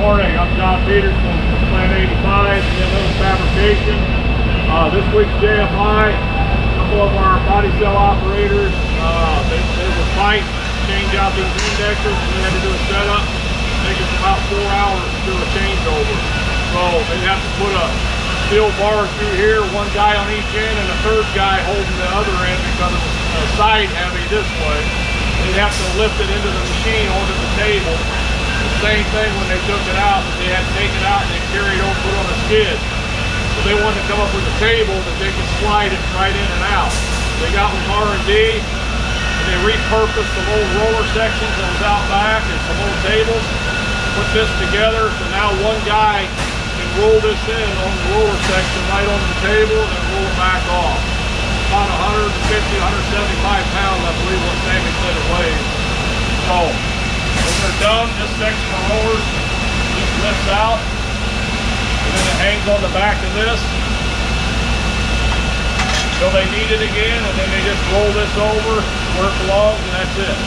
morning, I'm John Peters from Plant 85 and Little Fabrication. This week's JFI, a couple of our body cell operators, they were fight, change out these indexers, and we had to do a setup. Take us about 4 hours to do a changeover. So they'd have to put a steel bar through here, one guy on each end and a third guy holding the other end because it was side heavy this way. They'd have to lift it into the machine onto the table. The same thing when they took it out, they had to take it out and they carried it over, put on a skid. So they wanted to come up with a table that they could slide it right in and out. They got with R&D and they repurposed some old roller sections that was out back and some old tables. Put this together, so now one guy can roll this in on the roller section right on the table and roll it back off. About 150, 175 pounds, I believe what Sammy said it weighs. So when they're done, this section of rollers just lifts out, and then it hangs on the back of this until they need it again, and then they just roll this over where it belongs, and that's it.